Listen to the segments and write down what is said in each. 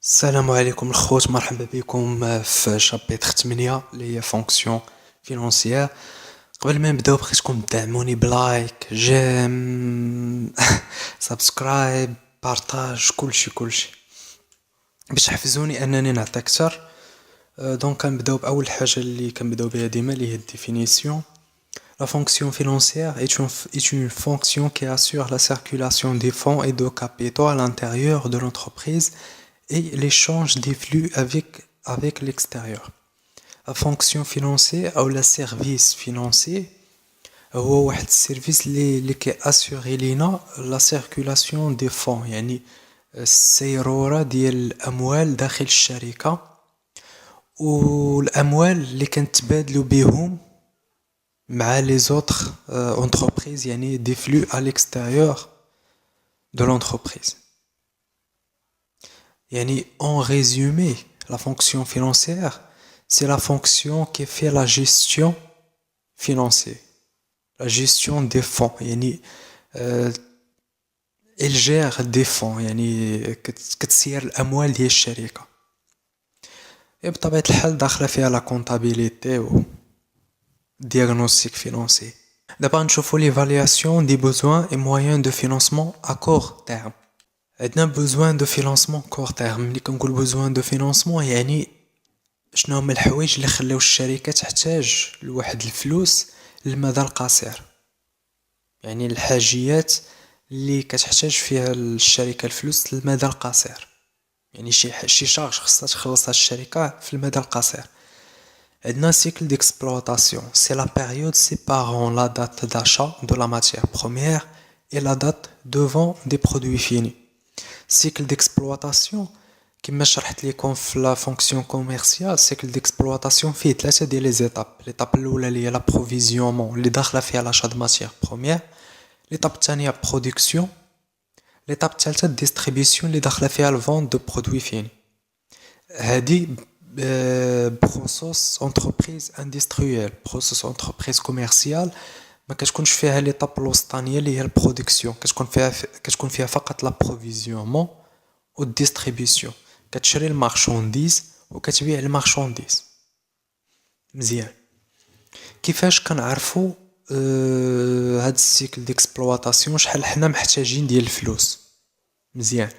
السلام عليكم الخوت، مرحبا بكم في شابيتر 8 اللي هي فونكسيون فينانسيير. قبل ما نبداو بغيتكم تدعموني بلايك جيم سبسكرايب بارطاج كلشي باش تحفزوني انني نعطي اكثر. دونك كنبداو باول حاجه اللي كنبداو بها ديما اللي هي الديفينيسيون. La fonction financière est une fonction qui assure la circulation des fonds et de capitaux à l'intérieur de l'entreprise et l'échange des flux avec l'extérieur. La fonction financière ou le service financier هو واحد السيرفيس اللي كيأسيغي لينا لا سيركولاسيون دي فون، يعني السيرورة ديال الأموال داخل الشركة والأموال اللي كنتبادلوا بهم مع les autres entreprises، يعني des flux à l'extérieur de l'entreprise. يعني en résumé, la fonction financière, c'est la fonction qui fait la gestion financière, la gestion des fonds. يعني elle gère des fonds، يعني كتسير الأموال ديال الشركة. بطبيعة الحال داخلة فيها la comptabilité و diagnostic financier. دابا نشوفوا l'évaluation des besoins et moyens de financement à court terme. عندنا besoin de financement court terme. ملي كنقول besoin de financement يعني شنو هما الحوايج اللي خلاو الشركة تحتاج لواحد الفلوس للمدى القصير، يعني الحاجيات اللي كتحتاج فيها الشركة الفلوس للمدى القصير، يعني شي شارج خصها تخلصها الشركة في المدى القصير. عندنا cycle d'exploitation, c'est la période séparant la date d'achat de la matière première et la date de vente des produits finis. Cycle d'exploitation كما شرحت لكم في la fonction commerciale. cycle d'exploitation فيه ثلاثة ديال لي زيتاب. l'étape الأولى اللي هي l'approvisionnement اللي داخلة فيها l'achat de matière première. l'étape الثانية production. l'étape الثالثة distribution اللي داخلة فيها vente de produits finis. هذه بروسوس انتربريز اندستريال، بروسوس انتربريز كوميرسيال ما كتكونش فيها ليطاب الوسطانيه اللي هي البرودكسيون، كتكون فيها فقط لابروفيزيونمون و الديستريبيسيون، كتشري المارشونديز وكتبيع المارشونديز. مزيان، كيفاش كنعرفوا هاد السيكل ديكسبلواتاسيون شحال حنا محتاجين ديال الفلوس؟ مزيان،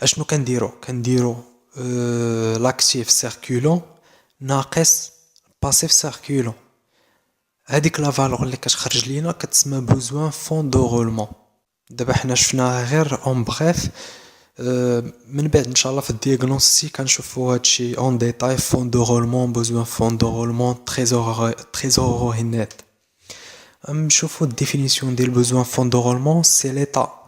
اشنو كنديرو لاكتيف سيركولون ناقص باسيف سيركولون. هذيك لا فالور اللي كتخرج لينا كتسمى بوزوان فون دو رولمون. دابا حنا شفناها غير اون بغيف، من بعد ان شاء الله في الدياغنوستيك كنشوفوا هادشي اون ديتاي. فون دو رولمون، بوزوان فون دو رولمون، تريزور نيت. نشوفوا الديفينيسيون ديال بوزوان فون دو رولمون. سي ليتا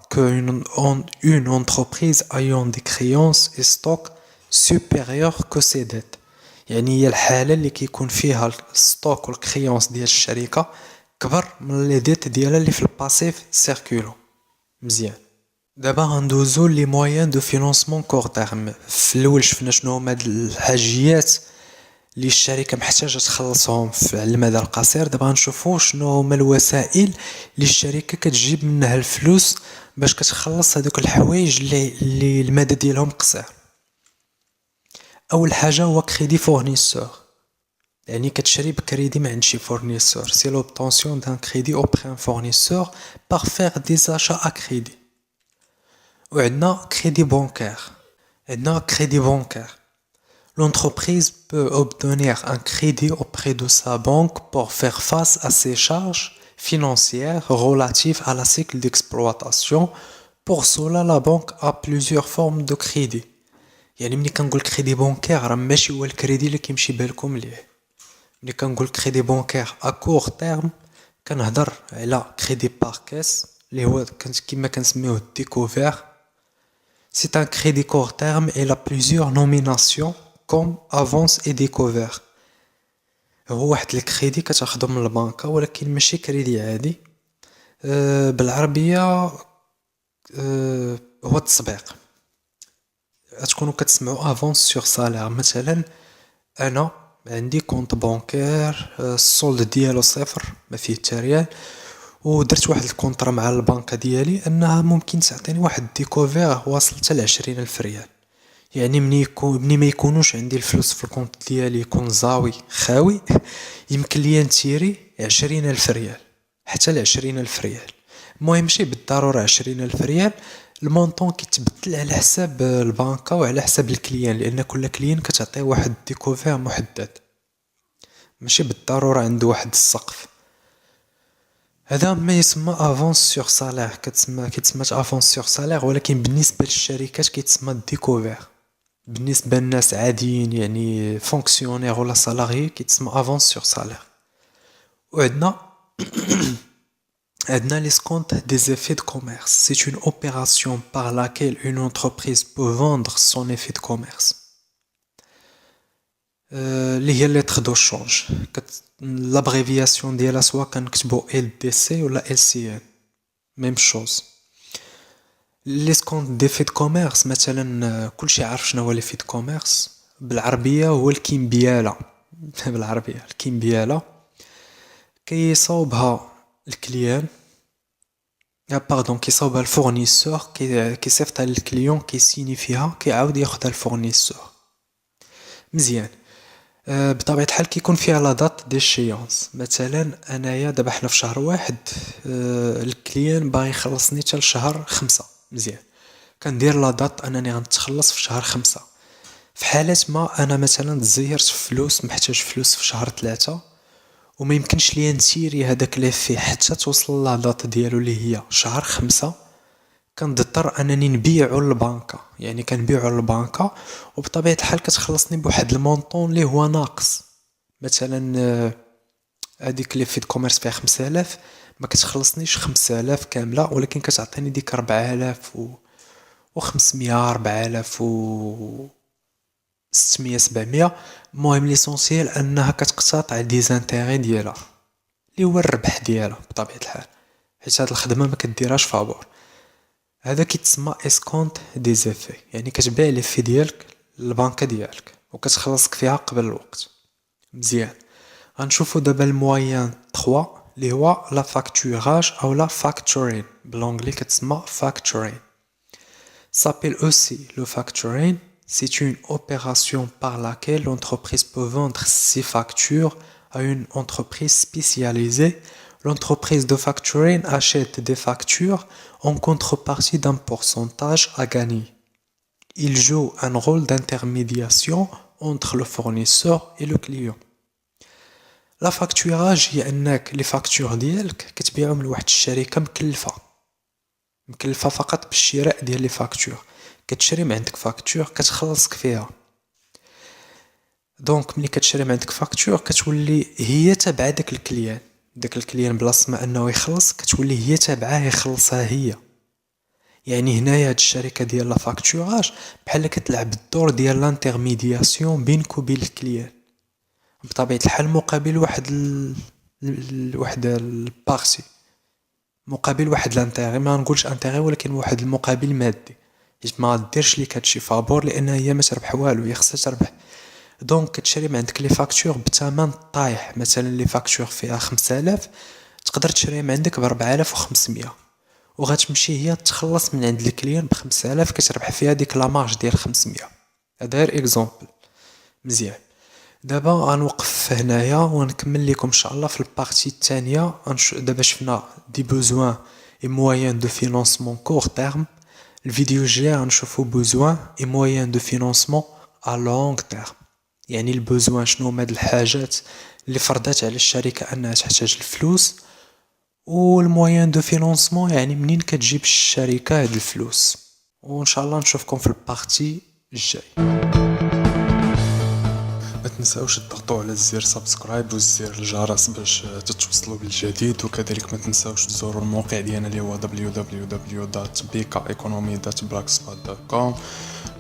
une entreprise ayant des créances et stocks supérieurs que ses dettes. يعني هي الحالة اللي كيكون فيها الستوك والكريونس ديال الشركة كبر من لي ديت ديالها اللي في الباسيف سيركولون. مزيان، دابا غندوزو لي مويان دو فينانسمون كور تيرم. في الاول شفنا شنو هما هاد الحاجيات اللي الشركة محتاجة تخلصهم في المدى القصير. دابا غنشوفو شنو هما الوسائل اللي الشركة كتجيب منها الفلوس باش كتخلص هذوك الحوايج اللي المدى ديالهم قصير. اول حاجه هو كريدي فورنيسور، يعني كتشري بكريدي من عند شي فورنيسور. سي لوبتونسيون دان كريدي اوبري ان فورنيسور بار فير دي زاشا ا كريدي. وعندنا كريدي بانكير. L'entreprise peut obtenir un crédit auprès de sa banque pour faire face à ses charges financières relatives à la cycle d'exploitation. Pour cela, la banque a plusieurs formes de crédit. يعني ملي كنقول كريدي بانكير راه ماشي هو الكريدي اللي كيمشي بالكم ليه. ملي كنقول كريدي بانكير ا كور تيرم كنهضر على كريدي بار كيس اللي هو كما كنسميوه ديكوفير. سي ان كريدي كور تيرم et a plusieurs nominations comme avance et découvert. هو واحد الكريدي كتاخدو من البنكه ولكن ماشي كريدي عادي. بالعربيه هو التسبيق. تكونوا كتسمعوا افونس سور سالير. مثلا انا عندي كونط بانكير، السولد ديالو صفر ما فيه حتى ريال، ودرت واحد الكونطرا مع البنكه ديالي انها ممكن تعطيني واحد ديكوفير واصل حتى ل20,000 ريال. يعني مني ما يكونوش عندي الفلوس في الكونت ديالي، يكون زاوي خاوي، يمكن ليا نتيري 20,000 ريال حتى ل20,000 ريال. المهم ماشي بالضرورة 20,000 ريال، المونطون كيتبدل على حساب البنكة وعلى حساب الكليان، لأن كل كليان كتعطيه واحد ديكوفير محدد، ماشي بالضرورة عنده واحد السقف. هذا ما يسمى افونس سور سالير، كيتسمى افونس سور سالير، ولكن بالنسبة للشركات كيتسمى ديكوفير. بالنسبة للناس عاديين يعني فونكسيونير ولا سالاريي كيتسمى افونس سور سالير. وعندنا عندنا l'escompte des effets de commerce. C'est une opération par laquelle une entreprise peut vendre son effet de commerce. اللي هي lettre de change. l'abréviation ديالها سواء كنكتبو LDC ولا LCN، même chose. l'escompte d'effet de commerce مثلا كلشي عارف شنو هو l'effet de commerce بالعربية، هو الكمبيالة. بالعربية الكمبيالة كيصاوبها الكليان، باردون كيصاوبها الفورنيسور، كيصيفطها للكليون، كيسيني فيها، كيعاود ياخدها الفورنيسور. مزيان. بطبيعة الحال كيكون فيها لا دات ديشيونس. مثلا انايا دابا حنا في شهر واحد، الكليان باغي يخلصني حتى لشهر 5. مزيان، كندير لا دات انني غنتخلص في شهر 5. في حالة ما انا مثلا تزيرت في فلوس، محتاج فلوس في شهر 3 وما يمكنش ليا نسيري هذاك ليفي حتى توصل لا دات ديالو اللي هي شهر 5، كنضطر انني نبيعو للبنكة. يعني كنبيعو للبنكة، وبطبيعة الحال كتخلصني بواحد المونطون اللي هو ناقص. مثلا هذيك لي فيد كوميرس فيها 5000، ما كتخلصنيش 5000 كاملة، ولكن كتعطيني ديك 4500 4600 700. المهم ليسونسيال انها كتقتطع دي زانتيغي ديالها اللي هو الربح ديالها بطبيعة الحال، حيت هاد الخدمة ما كديرهاش فابور. هذا كيتسمى اسكونت دي زيفي، يعني كتبيع لي في ديالك للبنكة ديالك وكتخلصك فيها قبل الوقت. مزيان، غنشوفو دابا المويان 3 اللي هو لا فاكتوراج او لا فاكتورين، بالانجلي كتسمى فاكتورين. s'appelle aussi le factoring. C'est une opération par laquelle l'entreprise peut vendre ses factures à une entreprise spécialisée. L'entreprise de factoring achète des factures en contrepartie d'un pourcentage à gagner. Il joue un rôle d'intermédiation entre le fournisseur et le client. La facturage هي انك لي فاكتور ديالك كتبيعهم لواحد الشركة مكلفة فقط بالشراء ديال لي فاكتور. كتشري من عندك فاكتور كتخلصك فيها. دونك ملي كتشري من عندك فاكتور كتولي هي تابعة داك الكليان. داك الكليان بلاص ما انه يخلص كتولي هي تابعاه يخلصها هي. يعني هنايا هاد الشركة ديال لا فاكتوراج بحال كتلعب الدور ديال لانترميدياسيون بينك وبين الكليان، بطبيعة الحال مقابل واحد البارتي، مقابل واحد الانتيغي. ما نقولش انتيغي، ولكن واحد المقابل مادي، حيت ما ديرش ليك هادشي فابور لان هي ما تربح والو، هي خصها تربح. دونك كتشري من عندك لي فاكتور بثمن طايح. مثلا لي فاكتور فيها 5000 تقدر تشري من عندك ب 4500، وغتمشي هي تخلص من عند الكليان ب 5000، كتربح فيها ديك لا مارج ديال 500. هذا غير اكزومبل. مزيان، دابا غنوقف هنايا ونكمل لكم ان شاء الله في البارتي الثانيه. دابا شفنا دي بوزوان اي مويان دو فينانسمون كور تيرم. الفيديو الجاي غنشوفو بوزوان اي مويان دو فينانسمون ا لونغ تيرم، يعني البوزوان شنو هما هاد الحاجات اللي فرضات على الشركه انها تحتاج الفلوس، والمويان دو فينانسمون يعني منين كتجيب الشركه هاد الفلوس. وان شاء الله نشوفكم في البارتي الجاي. ما تنساوش تضغطوا على زر سبسكرايب وزر الجرس باش تتوصلوا بالجديد، وكذلك ما تنساوش تزوروا الموقع ديالنا اللي هو www.bkeconomy.blogspot.com.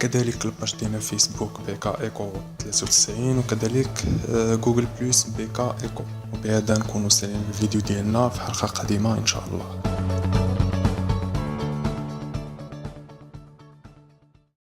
كذلك الباج ديالنا فيسبوك بيكا ايكو 93، وكذلك جوجل بلس بيكا ايكو. وبهذا نكونوا سالين الفيديو ديالنا في حلقة قادمة ان شاء الله.